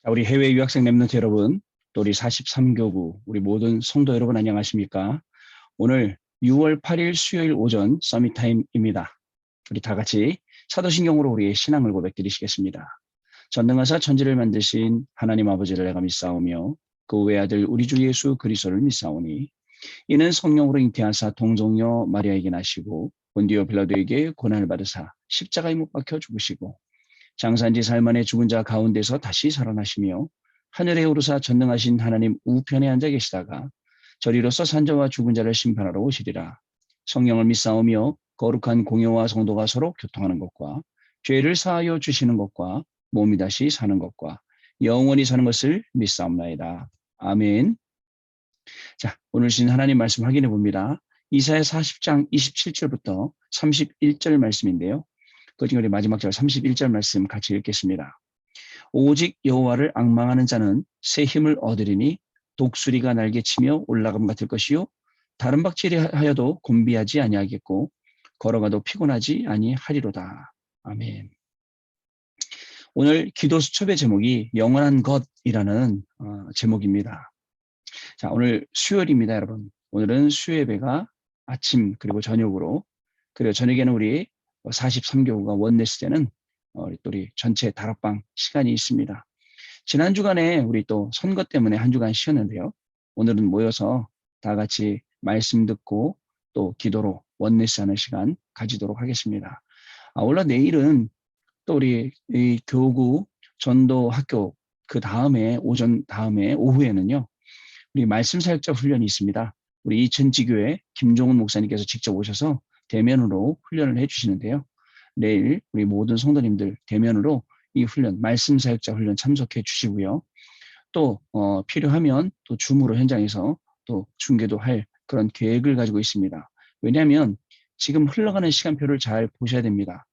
자, 우리 해외 유학생 랩런트 여러분, 또 우리 43교구, 우리 모든 성도 여러분 안녕하십니까? 오늘 6월 8일 수요일 오전 서밋타임입니다. 우리 다 같이 사도신경으로 우리의 신앙을 고백드리시겠습니다. 전능하사 천지를 만드신 하나님 아버지를 내가 믿사오며 그 외아들 우리 주 예수 그리스도를 믿사오니 이는 성령으로 잉태하사 동정녀 마리아에게 나시고 본디오 빌라도에게 고난을 받으사 십자가에 못 박혀 죽으시고 장사한지 살만에 죽은 자 가운데서 다시 살아나시며 하늘에 오르사 전능하신 하나님 우편에 앉아 계시다가 저리로서 산자와 죽은 자를 심판하러 오시리라. 성령을 믿사오며 거룩한 공회와 성도가 서로 교통하는 것과 죄를 사하여 주시는 것과 몸이 다시 사는 것과 영원히 사는 것을 믿사옵나이다. 아멘. 자, 오늘 신 하나님 말씀 확인해 봅니다. 이사야 40장 27절부터 31절 말씀인데요. 그 중에 우리 마지막 절 31절 말씀 같이 읽겠습니다. 오직 여호와를 앙망하는 자는 새 힘을 얻으리니 독수리가 날개치며 올라감 같을 것이요 다른 박질이 하여도 곤비하지 아니하겠고 걸어가도 피곤하지 아니하리로다. 아멘. 오늘 기도 수첩의 제목이 영원한 것이라는 제목입니다. 자, 오늘 수요일입니다, 여러분. 오늘은 수요 예배가 아침 그리고 저녁으로, 그리고 저녁에는 우리 43교구가 원네스 되는 우리 전체 다락방 시간이 있습니다. 지난 주간에 우리 또 선거 때문에 한 주간 쉬었는데요. 오늘은 모여서 다 같이 말씀 듣고 또 기도로 원네스 하는 시간 가지도록 하겠습니다. 원래 내일은 또 우리 이 교구 전도 학교 그 다음에 오전 다음에 오후에는요. 우리 말씀 사역자 훈련이 있습니다. 우리 이천지교회 김종훈 목사님께서 직접 오셔서 대면으로 훈련을 해주시는데요. 내일 우리 모든 성도님들 대면으로 이 훈련, 말씀 사역자 훈련 참석해 주시고요. 또 필요하면 또 줌으로 현장에서 또 중계도 할 그런 계획을 가지고 있습니다. 왜냐하면 지금 흘러가는 시간표를 잘 보셔야 됩니다.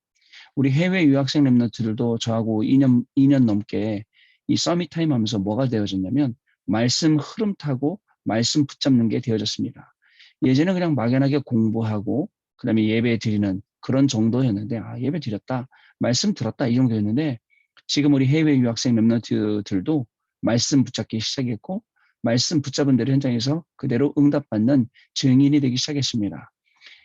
우리 해외 유학생 랩런트들도 저하고 2년 넘게 이 서밋타임 하면서 뭐가 되어졌냐면 말씀 흐름 타고 말씀 붙잡는 게 되어졌습니다. 예전에 그냥 막연하게 공부하고 그다음에 예배 드리는 그런 정도였는데 예배 드렸다, 말씀 들었다 이 정도였는데 지금 우리 해외 유학생 랩런트들도 말씀 붙잡기 시작했고 말씀 붙잡은 대로 현장에서 그대로 응답받는 증인이 되기 시작했습니다.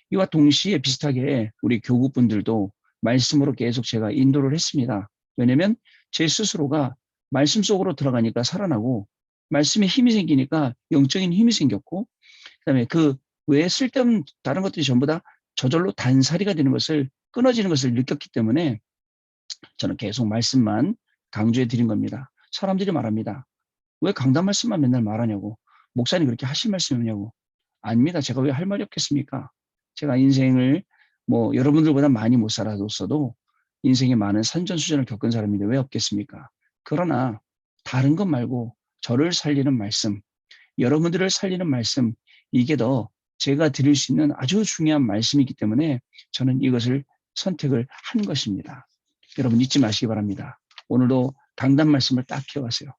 이와 동시에 비슷하게 우리 교구분들도 말씀으로 계속 제가 인도를 했습니다. 왜냐하면 제 스스로가 말씀 속으로 들어가니까 살아나고 말씀에 힘이 생기니까 영적인 힘이 생겼고 그다음에 그 외에 쓸데없는 다른 것들이 전부 다 저절로 단사리가 되는 것을 끊어지는 것을 느꼈기 때문에 저는 계속 말씀만 강조해 드린 겁니다. 사람들이 말합니다. 왜 강단 말씀만 맨날 말하냐고. 목사님 그렇게 하실 말씀이냐고. 아닙니다. 제가 왜 할 말이 없겠습니까? 제가 인생을 뭐 여러분들보다 많이 못 살아뒀어도 인생에 많은 산전수전을 겪은 사람인데 왜 없겠습니까? 그러나 다른 것 말고 저를 살리는 말씀, 여러분들을 살리는 말씀, 이게 더 제가 드릴 수 있는 아주 중요한 말씀이기 때문에 저는 이것을 선택을 한 것입니다. 여러분 잊지 마시기 바랍니다. 오늘도 강단 말씀을 딱 기억하세요.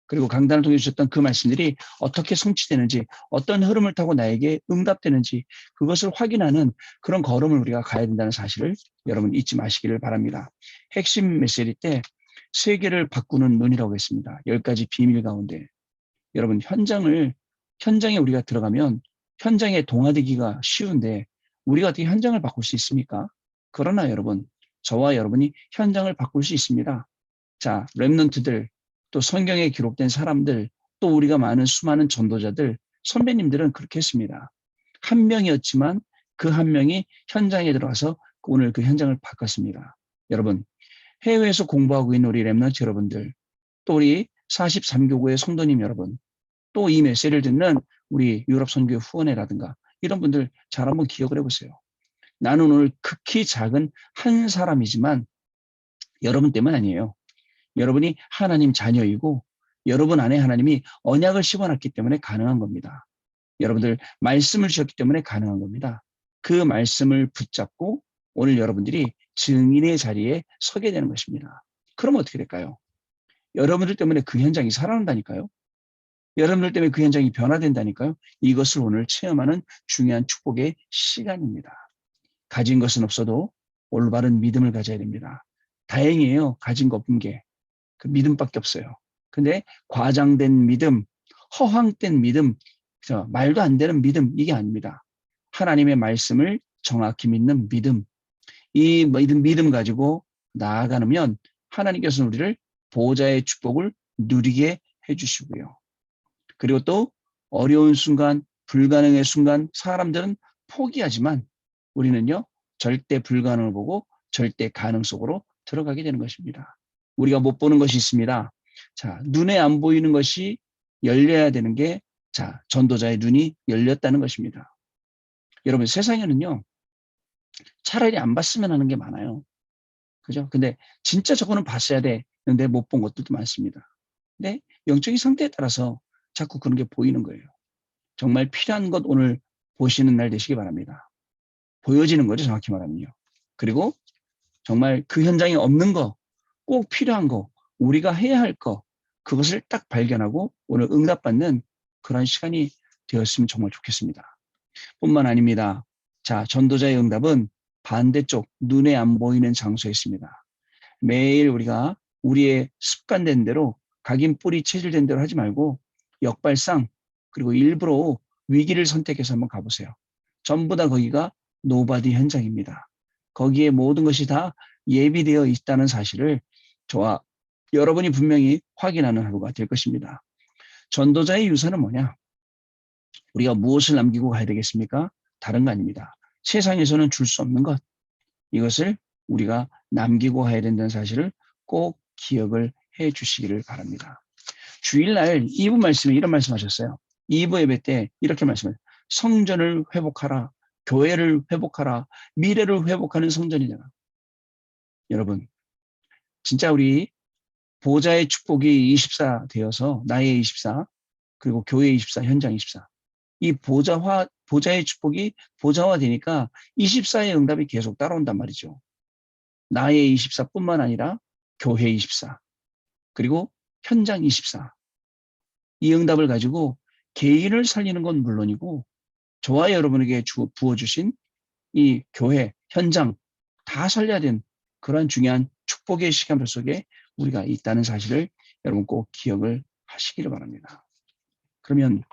그리고 강단을 통해 주셨던 그 말씀들이 어떻게 성취되는지, 어떤 흐름을 타고 나에게 응답되는지 그것을 확인하는 그런 걸음을 우리가 가야 된다는 사실을 여러분 잊지 마시기를 바랍니다. 핵심 메시지 때 세계를 바꾸는 눈이라고 했습니다. 10가지 비밀 가운데 여러분 현장에 우리가 들어가면 현장에 동화되기가 쉬운데 우리가 어떻게 현장을 바꿀 수 있습니까? 그러나 여러분, 저와 여러분이 현장을 바꿀 수 있습니다. 자, 랩런트들, 또 성경에 기록된 사람들, 또 우리가 수많은 전도자들, 선배님들은 그렇게 했습니다. 한 명이었지만 그 한 명이 현장에 들어가서 오늘 그 현장을 바꿨습니다. 여러분, 해외에서 공부하고 있는 우리 랩런트 여러분들, 또 우리 43교구의 성도님 여러분, 또 이 메시지를 듣는 우리 유럽 선교 후원회라든가 이런 분들 잘 한번 기억을 해보세요. 나는 오늘 극히 작은 한 사람이지만 여러분 때문 아니에요. 여러분이 하나님 자녀이고 여러분 안에 하나님이 언약을 씹어놨기 때문에 가능한 겁니다. 여러분들 말씀을 주셨기 때문에 가능한 겁니다. 그 말씀을 붙잡고 오늘 여러분들이 증인의 자리에 서게 되는 것입니다. 그럼 어떻게 될까요? 여러분들 때문에 그 현장이 살아난다니까요. 여러분들 때문에 그 현장이 변화된다니까요. 이것을 오늘 체험하는 중요한 축복의 시간입니다. 가진 것은 없어도 올바른 믿음을 가져야 됩니다. 다행이에요. 가진 거 없는 게. 그 믿음밖에 없어요. 근데 과장된 믿음, 허황된 믿음, 말도 안 되는 믿음, 이게 아닙니다. 하나님의 말씀을 정확히 믿는 믿음, 이 믿음 가지고 나아가면 하나님께서는 우리를 보호자의 축복을 누리게 해주시고요. 그리고 또 어려운 순간, 불가능의 순간 사람들은 포기하지만 우리는요, 절대 불가능을 보고 절대 가능 속으로 들어가게 되는 것입니다. 우리가 못 보는 것이 있습니다. 자, 눈에 안 보이는 것이 열려야 되는 게, 자, 전도자의 눈이 열렸다는 것입니다. 여러분, 세상에는요, 차라리 안 봤으면 하는 게 많아요. 그죠? 근데 진짜 저거는 봤어야 되는데 못 본 것들도 많습니다. 근데 영적인 상태에 따라서 자꾸 그런 게 보이는 거예요. 정말 필요한 것 오늘 보시는 날 되시기 바랍니다. 보여지는 거죠, 정확히 말하면요. 그리고 정말 그 현장에 없는 거, 꼭 필요한 거, 우리가 해야 할 거, 그것을 딱 발견하고 오늘 응답받는 그런 시간이 되었으면 정말 좋겠습니다. 뿐만 아닙니다. 자, 전도자의 응답은 반대쪽 눈에 안 보이는 장소에 있습니다. 매일 우리가 우리의 습관된 대로 각인 뿌리 체질된 대로 하지 말고 역발상 그리고 일부러 위기를 선택해서 한번 가보세요. 전부 다 거기가 노바디 현장입니다. 거기에 모든 것이 다 예비되어 있다는 사실을 저와 여러분이 분명히 확인하는 하루가 될 것입니다. 전도자의 유산은 뭐냐? 우리가 무엇을 남기고 가야 되겠습니까? 다른 거 아닙니다. 세상에서는 줄 수 없는 것. 이것을 우리가 남기고 가야 된다는 사실을 꼭 기억을 해 주시기를 바랍니다. 주일날 2부 말씀에 이런 말씀하셨어요. 2부 예배 때 이렇게 말씀해요. 성전을 회복하라. 교회를 회복하라. 미래를 회복하는 성전이잖아. 여러분, 진짜 우리 보좌의 축복이 24 되어서 나의 24 그리고 교회 24, 현장 24. 이 보좌의 축복이 보좌화 되니까 24의 응답이 계속 따라온단 말이죠. 나의 24뿐만 아니라 교회 24, 그리고 현장 24. 이 응답을 가지고 개인을 살리는 건 물론이고 저와 여러분에게 부어주신 이 교회, 현장 다 살려야 되는 그런 중요한 축복의 시간표 속에 우리가 있다는 사실을 여러분 꼭 기억을 하시기를 바랍니다. 그러면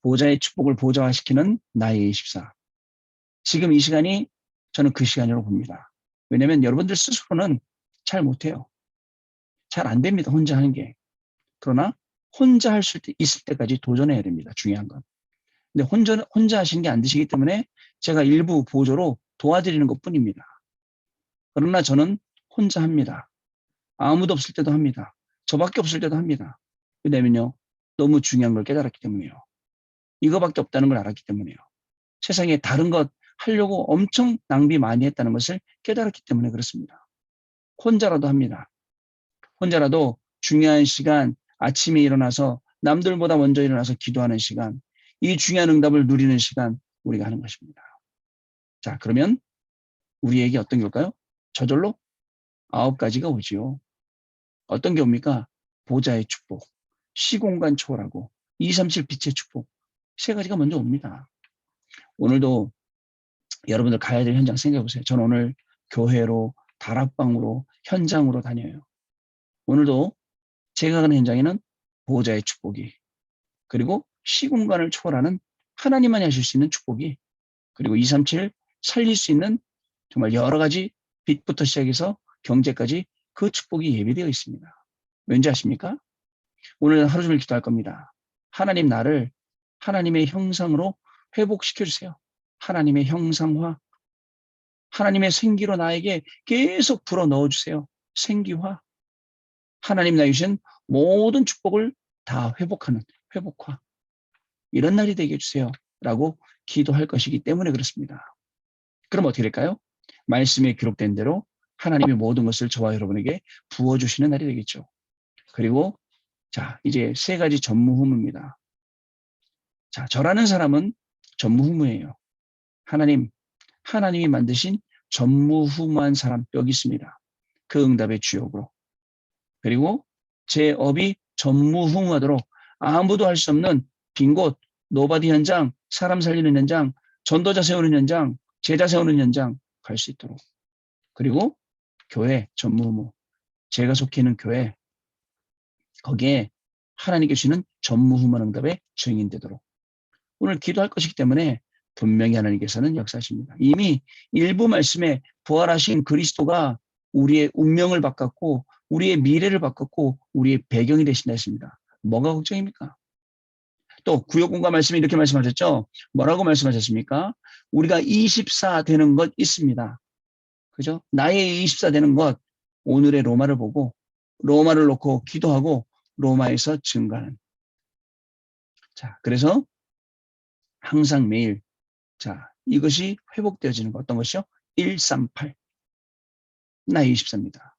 보좌의 축복을 보좌화시키는 나의 24. 지금 이 시간이 저는 그 시간이라고 봅니다. 왜냐하면 여러분들 스스로는 잘 못해요. 잘 안 됩니다. 혼자 하는 게. 그러나 혼자 할 수 있을 때까지 도전해야 됩니다. 중요한 건. 근데 혼자 하시는 게 안 되시기 때문에 제가 일부 보조로 도와드리는 것 뿐입니다. 그러나 저는 혼자 합니다. 아무도 없을 때도 합니다. 저밖에 없을 때도 합니다. 왜냐면요. 너무 중요한 걸 깨달았기 때문에요. 이거밖에 없다는 걸 알았기 때문에요. 세상에 다른 것 하려고 엄청 낭비 많이 했다는 것을 깨달았기 때문에 그렇습니다. 혼자라도 합니다. 혼자라도 중요한 시간, 아침에 일어나서 남들보다 먼저 일어나서 기도하는 시간, 이 중요한 응답을 누리는 시간 우리가 하는 것입니다. 자, 그러면 우리에게 어떤 게 올까요? 저절로 9가지가 오지요. 어떤 게 옵니까? 보좌의 축복, 시공간 초월하고 237 빛의 축복, 3가지가 먼저 옵니다. 오늘도 여러분들 가야 될 현장 생각해 보세요. 저는 오늘 교회로, 다락방으로, 현장으로 다녀요. 오늘도 제가 가는 현장에는 보호자의 축복이, 그리고 시공간을 초월하는 하나님만이 하실 수 있는 축복이, 그리고 237 살릴 수 있는 정말 여러 가지 빛부터 시작해서 경제까지 그 축복이 예비되어 있습니다. 왠지 아십니까? 오늘 하루 종일 기도할 겁니다. 하나님 나를 하나님의 형상으로 회복시켜 주세요. 하나님의 형상화, 하나님의 생기로 나에게 계속 불어 넣어주세요. 생기화. 하나님 나에 주신 모든 축복을 다 회복하는 회복화. 이런 날이 되게 해주세요. 라고 기도할 것이기 때문에 그렇습니다. 그럼 어떻게 될까요? 말씀에 기록된 대로 하나님의 모든 것을 저와 여러분에게 부어주시는 날이 되겠죠. 그리고 자, 이제 3가지 전무후무입니다. 자, 저라는 사람은 전무후무예요. 하나님이 만드신 전무후무한 사람 여기 있습니다. 그 응답의 주역으로. 그리고 제 업이 전무후무하도록 아무도 할 수 없는 빈 곳, 노바디 현장, 사람 살리는 현장, 전도자 세우는 현장, 제자 세우는 현장 갈 수 있도록. 그리고 교회 전무후무. 제가 속해 있는 교회 거기에 하나님께 주시는 전무후무한 응답의 증인되도록 오늘 기도할 것이기 때문에 분명히 하나님께서는 역사하십니다. 이미 일부 말씀에 부활하신 그리스도가 우리의 운명을 바꿨고 우리의 미래를 바꿨고 우리의 배경이 되신다 했습니다. 뭐가 걱정입니까? 또 구역공과 말씀이 이렇게 말씀하셨죠. 뭐라고 말씀하셨습니까? 우리가 24 되는 것 있습니다. 그죠? 나의 24 되는 것 오늘의 로마를 보고 로마를 놓고 기도하고 로마에서 증가하는. 자, 그래서 항상 매일 자, 이것이 회복되어지는 것 어떤 것이요? 138. 나의 24입니다.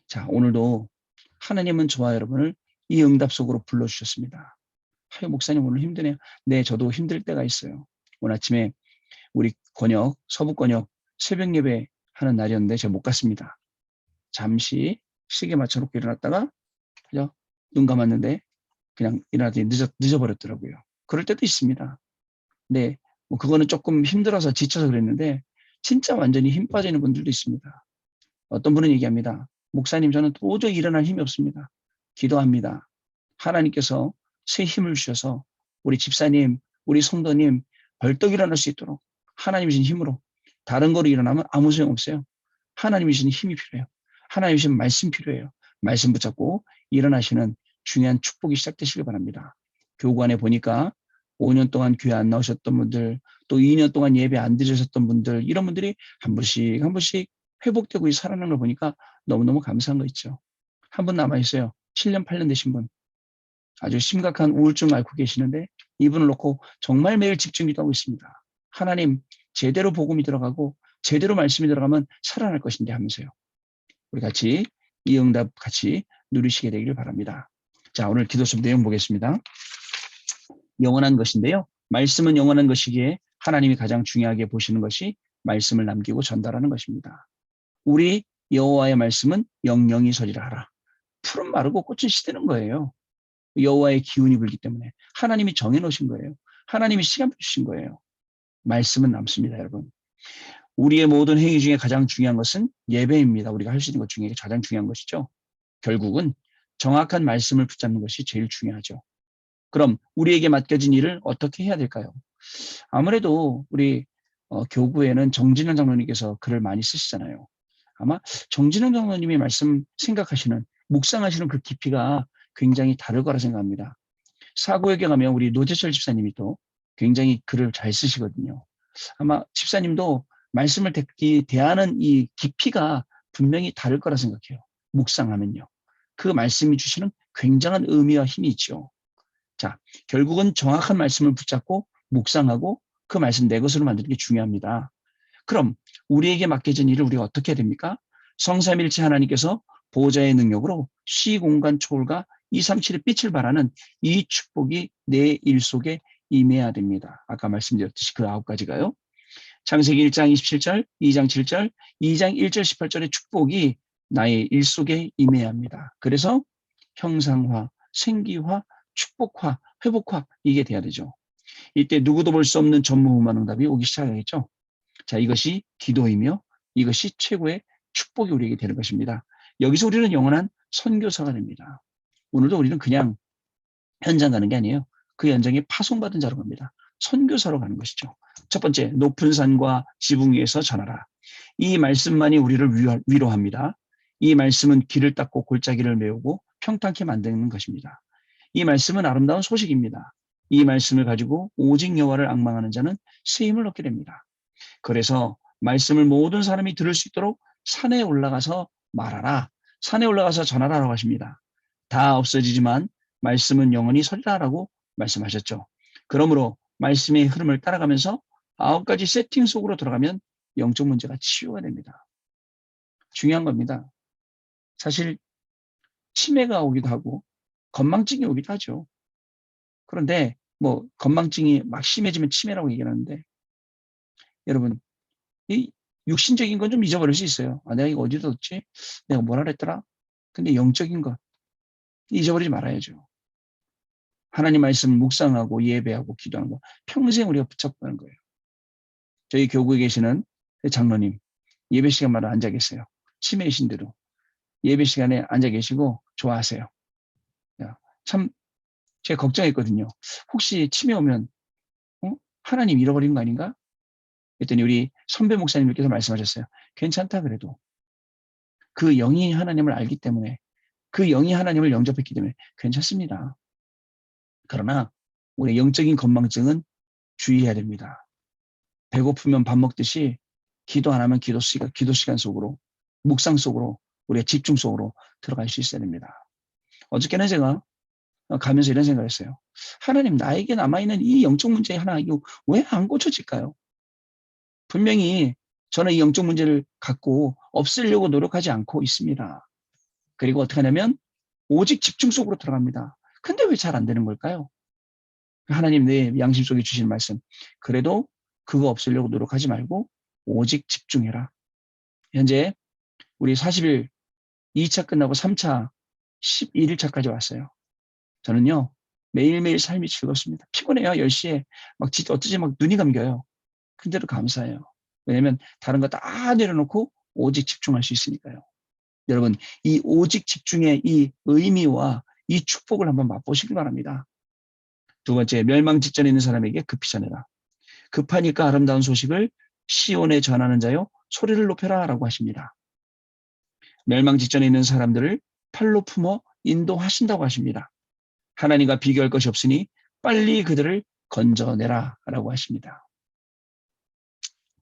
자, 오늘도 하나님은 저와 여러분을 이 응답 속으로 불러주셨습니다. 하여 목사님 오늘 힘드네요. 네, 저도 힘들 때가 있어요. 오늘 아침에 우리 권역, 서부 권역 새벽 예배 하는 날이었는데 제가 못 갔습니다. 잠시 시계 맞춰놓고 일어났다가 그죠? 눈 감았는데 그냥 일어나더니 늦어버렸더라고요. 그럴 때도 있습니다. 네, 뭐 그거는 조금 힘들어서 지쳐서 그랬는데 진짜 완전히 힘 빠지는 분들도 있습니다. 어떤 분은 얘기합니다. 목사님 저는 도저히 일어날 힘이 없습니다. 기도합니다. 하나님께서 새 힘을 주셔서 우리 집사님, 우리 성도님 벌떡 일어날 수 있도록 하나님이 주신 힘으로 다른 거로 일어나면 아무 소용없어요. 하나님이 주신 힘이 필요해요. 하나님이 주신 말씀 필요해요. 말씀 붙잡고 일어나시는 중요한 축복이 시작되시길 바랍니다. 교관에 보니까 5년 동안 교회 안 나오셨던 분들, 또 2년 동안 예배 안 드리셨던 분들, 이런 분들이 한 번씩 한 번씩 회복되고 살아나는 걸 보니까 너무너무 감사한 거 있죠. 한 분 남아있어요. 7년, 8년 되신 분. 아주 심각한 우울증 앓고 계시는데 이분을 놓고 정말 매일 집중 기도하고 있습니다. 하나님, 제대로 복음이 들어가고 제대로 말씀이 들어가면 살아날 것인데 하면서요. 우리 같이 이 응답 같이 누리시게 되기를 바랍니다. 자, 오늘 기도 좀 내용 보겠습니다. 영원한 것인데요. 말씀은 영원한 것이기에 하나님이 가장 중요하게 보시는 것이 말씀을 남기고 전달하는 것입니다. 우리 여호와의 말씀은 영영이 서리라 하라. 풀은 마르고 꽃은 시드는 거예요. 여호와의 기운이 불기 때문에 하나님이 정해놓으신 거예요. 하나님이 시간 주신 거예요. 말씀은 남습니다, 여러분. 우리의 모든 행위 중에 가장 중요한 것은 예배입니다. 우리가 할 수 있는 것 중에 가장 중요한 것이죠. 결국은 정확한 말씀을 붙잡는 것이 제일 중요하죠. 그럼 우리에게 맡겨진 일을 어떻게 해야 될까요? 아무래도 우리 교구에는 정진영 장로님께서 글을 많이 쓰시잖아요. 아마 정진영 장로님이 말씀 생각하시는 묵상하시는 그 깊이가 굉장히 다를 거라 생각합니다. 사고에게 가면 우리 노재철 집사님이 또 굉장히 글을 잘 쓰시거든요. 아마 집사님도 말씀을 대하는 이 깊이가 분명히 다를 거라 생각해요. 묵상하면요. 그 말씀이 주시는 굉장한 의미와 힘이 있죠. 자, 결국은 정확한 말씀을 붙잡고 묵상하고 그 말씀 내 것으로 만드는 게 중요합니다. 그럼 우리에게 맡겨진 일을 우리가 어떻게 해야 됩니까? 성삼일체 하나님께서 보호자의 능력으로 시공간 초월과 237의 빛을 발하는 이 축복이 내 일 속에 임해야 됩니다. 아까 말씀드렸듯이 그 9가지가요. 창세기 1장 27절, 2장 7절, 2장 1절 18절의 축복이 나의 일 속에 임해야 합니다. 그래서 형상화, 생기화, 축복화, 회복화 이게 돼야 되죠. 이때 누구도 볼 수 없는 전무후무한 응답이 오기 시작하겠죠. 자, 이것이 기도이며 이것이 최고의 축복이 우리에게 되는 것입니다. 여기서 우리는 영원한 선교사가 됩니다. 오늘도 우리는 그냥 현장 가는 게 아니에요. 그 현장에 파송받은 자로 갑니다. 선교사로 가는 것이죠. 첫 번째, 높은 산과 지붕 위에서 전하라. 이 말씀만이 우리를 위로합니다. 이 말씀은 길을 닦고 골짜기를 메우고 평탄케 만드는 것입니다. 이 말씀은 아름다운 소식입니다. 이 말씀을 가지고 오직 여호와를 앙망하는 자는 새 힘을 얻게 됩니다. 그래서 말씀을 모든 사람이 들을 수 있도록 산에 올라가서 말하라. 산에 올라가서 전하라라고 하십니다. 다 없어지지만 말씀은 영원히 서리라라고 말씀하셨죠. 그러므로 말씀의 흐름을 따라가면서 9가지 세팅 속으로 들어가면 영적 문제가 치유가 됩니다. 중요한 겁니다. 사실 치매가 오기도 하고 건망증이 오기도 하죠. 그런데 뭐 건망증이 막 심해지면 치매라고 얘기하는데 여러분 이 육신적인 건 좀 잊어버릴 수 있어요. 아, 내가 이거 어디다 뒀지? 내가 뭐라 그랬더라? 근데 영적인 것 잊어버리지 말아야죠. 하나님 말씀 묵상하고 예배하고 기도하는 거 평생 우리가 붙잡고 가는 거예요. 저희 교구에 계시는 장로님 예배 시간마다 앉아 계세요. 치매이신 대로 예배 시간에 앉아 계시고 좋아하세요. 참 제가 걱정했거든요. 혹시 치매 오면 하나님 잃어버린 거 아닌가? 그랬더니 우리 선배 목사님께서 말씀하셨어요. 괜찮다 그래도. 그 영이 하나님을 알기 때문에, 그 영이 하나님을 영접했기 때문에 괜찮습니다. 그러나 우리 영적인 건망증은 주의해야 됩니다. 배고프면 밥 먹듯이 기도 안 하면 기도 시간 속으로, 묵상 속으로, 우리의 집중 속으로 들어갈 수 있어야 됩니다. 어저께는 제가 가면서 이런 생각을 했어요. 하나님, 나에게 남아있는 이 영적 문제 하나 이거 왜 안 고쳐질까요? 분명히 저는 이 영적 문제를 갖고 없애려고 노력하지 않고 있습니다. 그리고 어떻게 하냐면 오직 집중 속으로 들어갑니다. 근데 왜 잘 안 되는 걸까요? 하나님 내 양심 속에 주신 말씀. 그래도 그거 없애려고 노력하지 말고 오직 집중해라. 현재 우리 40일 2차 끝나고 3차 11일차까지 왔어요. 저는요, 매일매일 삶이 즐겁습니다. 피곤해요. 10시에 막 어쩌지 막 눈이 감겨요. 근데도 감사해요. 왜냐면 다른 거 다 내려놓고 오직 집중할 수 있으니까요. 여러분, 이 오직 집중의 이 의미와 이 축복을 한번 맛보시기 바랍니다. 두 번째, 멸망 직전에 있는 사람에게 급히 전해라. 급하니까 아름다운 소식을 시온에 전하는 자요, 소리를 높여라 라고 하십니다. 멸망 직전에 있는 사람들을 팔로 품어 인도하신다고 하십니다. 하나님과 비교할 것이 없으니 빨리 그들을 건져내라 라고 하십니다.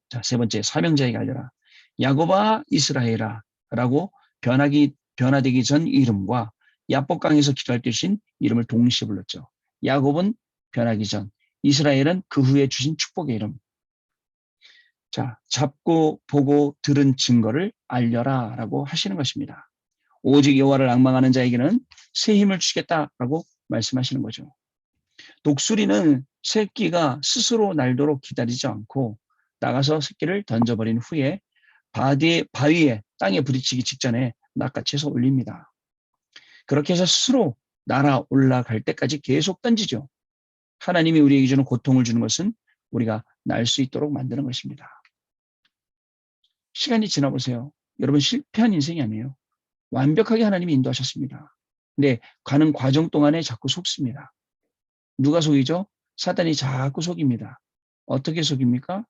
자, 세 번째, 사명자에게 알려라. 야곱아 이스라엘아 라고 변화되기 전 이름과 야복강에서 기도할 때 주신 이름을 동시에 불렀죠. 야곱은 변하기 전, 이스라엘은 그 후에 주신 축복의 이름. 자, 잡고 보고 들은 증거를 알려라 라고 하시는 것입니다. 오직 여호와를 앙망하는 자에게는 새 힘을 주시겠다라고 말씀하시는 거죠. 독수리는 새끼가 스스로 날도록 기다리지 않고 나가서 새끼를 던져버린 후에 바위에 땅에 부딪히기 직전에 낚아채서 올립니다. 그렇게 해서 스스로 날아 올라갈 때까지 계속 던지죠. 하나님이 우리에게 주는 고통을 주는 것은 우리가 날 수 있도록 만드는 것입니다. 시간이 지나보세요. 여러분 실패한 인생이 아니에요. 완벽하게 하나님이 인도하셨습니다. 근데 가는 과정 동안에 자꾸 속습니다. 누가 속이죠? 사단이 자꾸 속입니다. 어떻게 속입니까?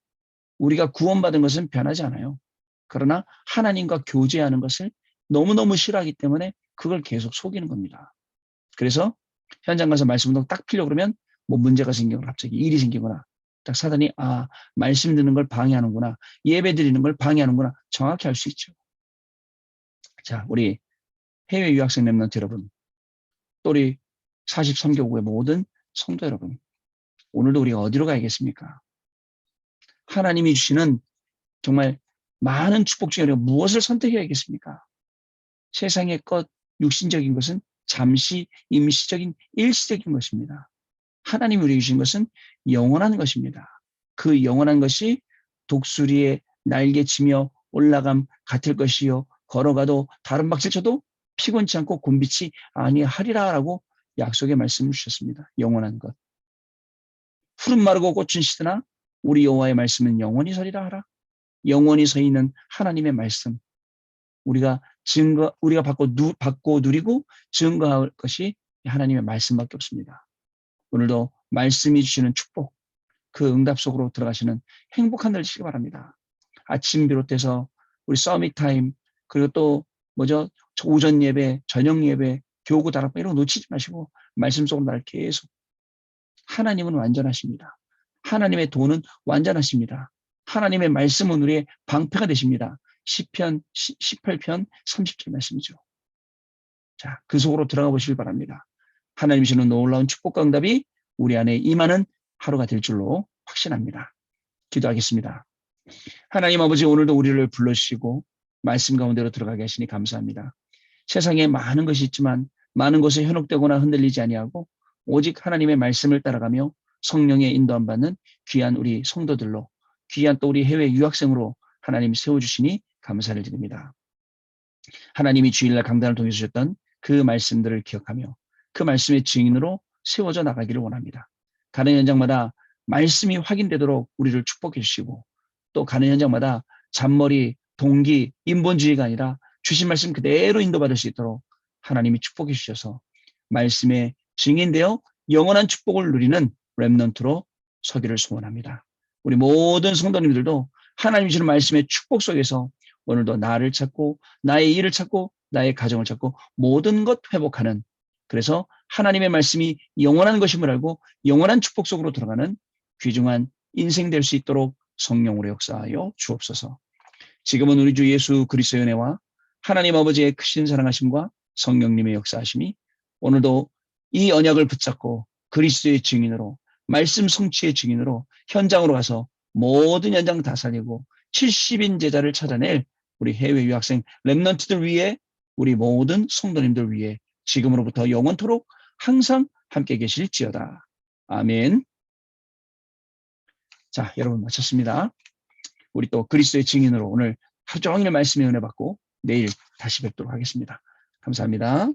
우리가 구원받은 것은 변하지 않아요. 그러나 하나님과 교제하는 것을 너무너무 싫어하기 때문에 그걸 계속 속이는 겁니다. 그래서 현장 가서 말씀 운동 딱 피려고 그러면 뭐 문제가 생기거나 갑자기 일이 생기거나 딱 사단이 말씀 듣는 걸 방해하는구나, 예배 드리는 걸 방해하는구나 정확히 알 수 있죠. 자, 우리 해외 유학생 랩런트 여러분, 또 우리 43교구의 모든 성도 여러분, 오늘도 우리가 어디로 가야겠습니까? 하나님이 주시는 정말 많은 축복 중에 우리가 무엇을 선택해야겠습니까? 세상의 것, 육신적인 것은 잠시 임시적인 일시적인 것입니다. 하나님이 우리에게 주신 것은 영원한 것입니다. 그 영원한 것이 독수리의 날개치며 올라감 같을 것이요 걸어가도 다른 박질 쳐도 피곤치 않고 곤비치 아니하리라라고 약속의 말씀을 주셨습니다. 영원한 것. 푸른 마르고 꽃은 시드나 우리 여호와의 말씀은 영원히 서리라 하라. 영원히 서 있는 하나님의 말씀. 우리가 받고 누리고 증거할 것이 하나님의 말씀밖에 없습니다. 오늘도 말씀이 주시는 축복, 그 응답 속으로 들어가시는 행복한 날 되시기 바랍니다. 아침 비롯해서 우리 서밋 타임, 그리고 또 오전 예배, 저녁 예배, 교구 다락방 이런 거 놓치지 마시고 말씀 속으로 날 계속. 하나님은 완전하십니다. 하나님의 도는 완전하십니다. 하나님의 말씀은 우리의 방패가 되십니다. 시편 18편 30절 말씀이죠. 자, 그 속으로 들어가 보시길 바랍니다. 하나님 주시는 놀라운 축복과 응답이 우리 안에 임하는 하루가 될 줄로 확신합니다. 기도하겠습니다. 하나님 아버지, 오늘도 우리를 불러주시고 말씀 가운데로 들어가게 하시니 감사합니다. 세상에 많은 것이 있지만 많은 것에 현혹되거나 흔들리지 아니하고 오직 하나님의 말씀을 따라가며 성령의 인도함 받는 귀한 우리 성도들로, 귀한 또 우리 해외 유학생으로 하나님 세워주시니 감사를 드립니다. 하나님이 주일날 강단을 통해 주셨던 그 말씀들을 기억하며 그 말씀의 증인으로 세워져 나가기를 원합니다. 가는 현장마다 말씀이 확인되도록 우리를 축복해 주시고, 또 가는 현장마다 잔머리, 동기, 인본주의가 아니라 주신 말씀 그대로 인도받을 수 있도록 하나님이 축복해 주셔서 말씀의 증인되어 영원한 축복을 누리는 렘넌트로 서기를 소원합니다. 우리 모든 성도님들도 하나님 주시는 말씀의 축복 속에서 오늘도 나를 찾고 나의 일을 찾고 나의 가정을 찾고 모든 것 회복하는, 그래서 하나님의 말씀이 영원한 것임을 알고 영원한 축복 속으로 들어가는 귀중한 인생 될 수 있도록 성령으로 역사하여 주옵소서. 지금은 우리 주 예수 그리스도의 은혜와 하나님 아버지의 크신 사랑하심과 성령님의 역사하심이 오늘도 이 언약을 붙잡고 그리스도의 증인으로, 말씀 성취의 증인으로 현장으로 가서 모든 현장 다 살리고 70인 제자를 찾아낼 우리 해외 유학생 렘넌트들 위해, 우리 모든 성도님들 위해 지금으로부터 영원토록 항상 함께 계실지어다. 아멘. 자, 여러분 마쳤습니다. 우리 또 그리스도의 증인으로 오늘 하루 종일 말씀의 은혜 받고 내일 다시 뵙도록 하겠습니다. 감사합니다.